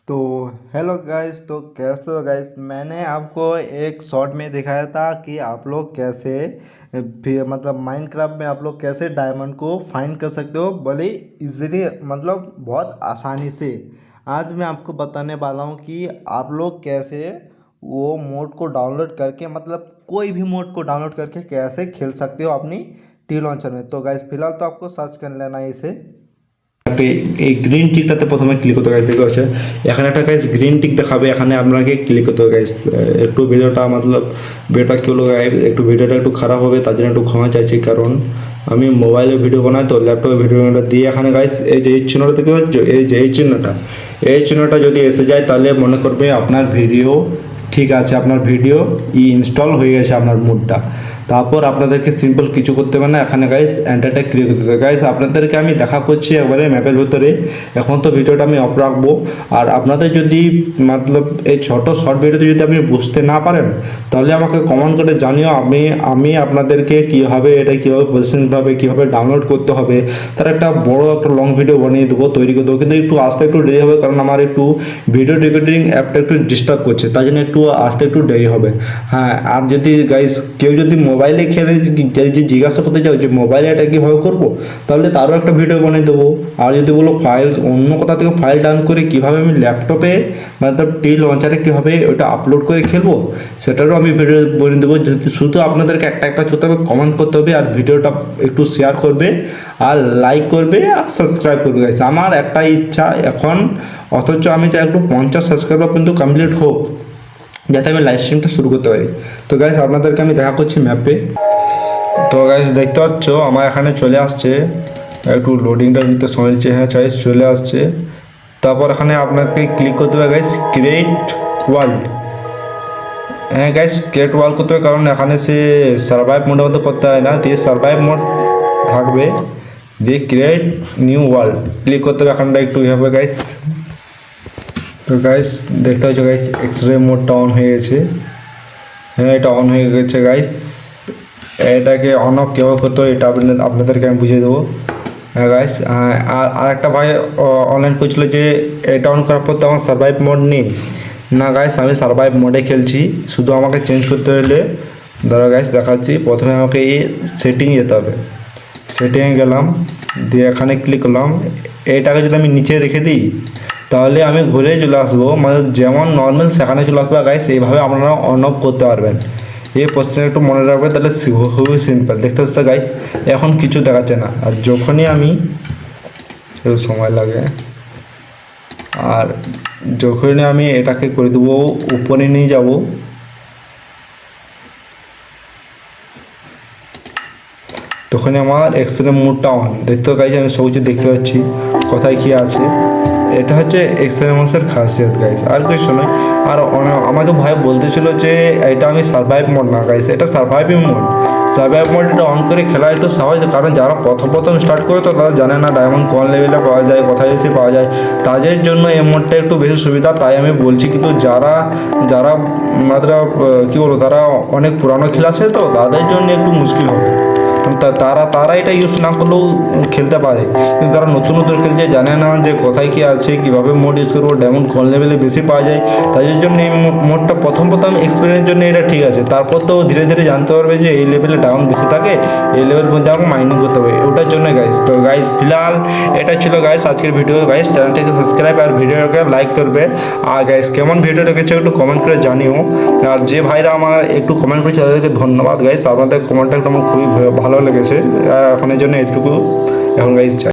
तो hello guys, तो कैसे हो गाइस। मैंने आपको एक शॉर्ट में दिखाया था कि आप लोग कैसे भी मतलब माइनक्राफ्ट में आप लोग कैसे डायमंड को फाइंड कर सकते हो बड़े इजीली, मतलब बहुत आसानी से। आज मैं आपको बताने वाला हूँ कि आप लोग कैसे वो मोड को डाउनलोड करके, मतलब कोई भी मोड को डाउनलोड करके कैसे खेल सकते हो अपनी टी लॉन्चर में। तो गाइस फिलहाल तो आपको सर्च कर लेना है इसे। একটা এই গ্রিন টিকটাতে প্রথমে ক্লিক করতে গাইস, দেখতে পাচ্ছেন এখানে একটা গাইস গ্রিন টিক দেখাবে, এখানে আপনাকে ক্লিক করতে হবে গাইস। একটু ভিডিওটা মতলব ভিডিওটা কি হলো গাইস, একটু ভিডিওটা একটু খারাপ হবে, তার জন্য একটু ক্ষমা চাইছি, কারণ আমি মোবাইলে ভিডিও বানাই তো ল্যাপটপে ভিডিওটা দিয়ে। এখানে গাইস এই যে এই চিহ্নটা দেখতে পাচ্ছ, এই যে এই চিহ্নটা যদি এসে যায় তাহলে মনে করবে আপনার ভিডিও ঠিক আছে, আপনার ভিডিও ইনস্টল হয়ে গেছে আপনার মুডটা। তারপর আপনাদেরকে সিম্পল কিছু করতে হবে না, এখানে গাইস এন্টারটা ক্লিক করতে হবে। গাইস আপনাদেরকে আমি দেখা করছি একবারে ম্যাপের ভিতরে। এখন তো ভিডিওটা আমি অফ রাখবো। আর আপনাদের যদি মতলব এই ছোট শর্ট ভিডিওতে যদি আপনি বুঝতে না পারেন তাহলে আমাকে কমেন্ট করে জানিও, আমি আপনাদেরকে কীভাবে এটা কীভাবে পজিশনভাবে কীভাবে ডাউনলোড করতে হবে তার একটা বড় একটা লং ভিডিও বানিয়ে দেবো, তৈরি করে দেবো। কিন্তু একটু আসতে একটু দেরি হবে, কারণ আমার একটু ভিডিও রেকর্ডিং অ্যাপটা একটু ডিস্টার্ব করছে, তাই জন্য একটু আসতে একটু দেরি হবে। হ্যাঁ, আর যদি গাইস কেউ যদি মোবাইলে খেলে যদি জিজ্ঞাসা করতে চাও যে মোবাইলে এটা কীভাবে করবো, তাহলে তারও একটা ভিডিও বানিয়ে দেবো। আর যদি বলো ফাইল অন্য কোথা থেকে ফাইল ডাউন করে কীভাবে আমি ল্যাপটপে मतलब টি লঞ্চারে কীভাবে ওটা আপলোড করে খেলবো সেটারও আমি ভিডিও বানিয়ে দেবো। যদি শুধু আপনাদেরকে একটা একটা করতে হবে, কমেন্ট করতে হবে, আর ভিডিওটা একটু শেয়ার করবে, আর লাইক করবে, আর সাবস্ক্রাইব করবে গাইস। আমার একটাই ইচ্ছা এখন, অথচ আমি চাই একটু 50 সাবস্ক্রাইবার কিন্তু কমপ্লিট হোক, যাতে আমি লাইভ স্ট্রিমটা শুরু করতে পারি। তো গাইস আপনাদেরকে আমি দেখা করছি ম্যাপে। তো গাইস দেখতে পাচ্ছ আমার এখানে চলে আসছে, একটু লোডিংটা নিতে সময় নিচ্ছে। হ্যাঁ গাইস চলে আসছে। তারপর এখানে আপনাকে ক্লিক করতে হবে গাইস ক্রিয়েট ওয়ার্ল্ড। হ্যাঁ গাইস ক্রিয়েট ওয়ার্ল্ড করতে হবে, কারণ এখানে সে সার্ভাইভ মোডের মধ্যে করতে হয় না, দিয়ে সার্ভাইভ মোড থাকবে, দিয়ে ক্রিয়েট নিউ ওয়ার্ল্ড ক্লিক করতে হবে। এখানটা একটু হবে গাইস। তো গাইস দেখতে পাচ্ছ গাইস এক্সরে মোডটা অন হয়ে গেছে। হ্যাঁ এটা অন হয়ে গেছে গাইস। এটাকে অন অফ কীভাবে করতে হয় এটা আপনাদেরকে আমি বুঝিয়ে দেবো। হ্যাঁ গাইস, আর একটা ভাই অনলাইন করছিল যে এটা অন করার পর তো আমার সার্ভাইভ মোড নেই। না গাইস আমি সার্ভাইভ মোডে খেলছি, শুধু আমাকে চেঞ্জ করতে হলে ধরো গাইস দেখাচ্ছি। প্রথমে আমাকে এই সেটিংয়ে যেতে হবে, সেটিংয়ে গেলাম, দিয়ে এখানে ক্লিক করলাম। এটাকে যদি আমি নিচে রেখে দিই তাহলে আমি ঘুরে চলে আসবো, মানে যেমন নর্মাল সেখানে চলে আসবো গাইস। এইভাবে আপনারা অন অফ করতে পারবেন। এই প্রশ্ন একটু মনে রাখবে, তাহলে খুবই সিম্পল। দেখতে হচ্ছে গাইস এখন কিছু দেখাচ্ছে না, আর যখনই আমি একটু সময় লাগে, আর যখনই আমি এটাকে করে দেবো উপরে নিয়ে যাব, তখনই আমার এক্সরে মোডটা অন। দেখতে গাইস আমি সব কিছু দেখতে পাচ্ছি কোথায় কী আছে। এটা হচ্ছে এক্সরে মোডের খাসিয়ত গাইস, আর কিছু নয়। আর আমাকে ভাই বলতেছিল যে এটা আমি সার্ভাইভ মোড না গাইস, এটা সার্ভাইভিং মোড। সার্ভাইভ মোড এটা অন করে খেলা একটু সহজ, কারণ যারা প্রথম স্টার্ট করে তো তারা জানে না ডায়মন্ড কোন লেভেলে পাওয়া যায়, কোথায় এসে পাওয়া যায়, তাদের জন্য এই মোডটা একটু বেশি সুবিধা, তাই আমি বলছি। কিন্তু যারা যারা মাত্র কী বলবো, তারা অনেক পুরানো খেলা আছে তো তাদের জন্য একটু মুশকিল হবে। তারা এটা ইউজ না করলেও খেলতে পারে, কিন্তু তারা নতুন খেলছে, জানে না যে কোথায় কী আছে, কীভাবে মোড ইউজ করবো, ডায়মন্ড কোন লেভেলে বেশি পাওয়া যায়। তাদের জন্য এই মোডটা প্রথম এক্সপিরিয়েন্সের জন্য এটা ঠিক আছে। তারপর তো ধীরে ধীরে জানতে পারবে যে এই লেভেলে ডায়মন্ড বেশি থাকে, এই লেভেলের মধ্যে আমাকে মাইনিং করতে হবে, ওটার জন্য গাইস। তো গাইস ফিলহাল এটা ছিল গাইস আজকের ভিডিও। গাইস চ্যানেলটাকে সাবস্ক্রাইব আর ভিডিওটাকে লাইক করবে। আর গাইস কেমন ভিডিও রেখেছে একটু কমেন্ট করে জানিও। আর যে ভাইরা আমার একটু কমেন্ট করেছে তাদেরকে ধন্যবাদ গাইস, আপনাদের কমেন্টটা একটু আমার খুবই ভালো লেগেছে। আর এখন এর জন্য এটুকু এখন গাইস।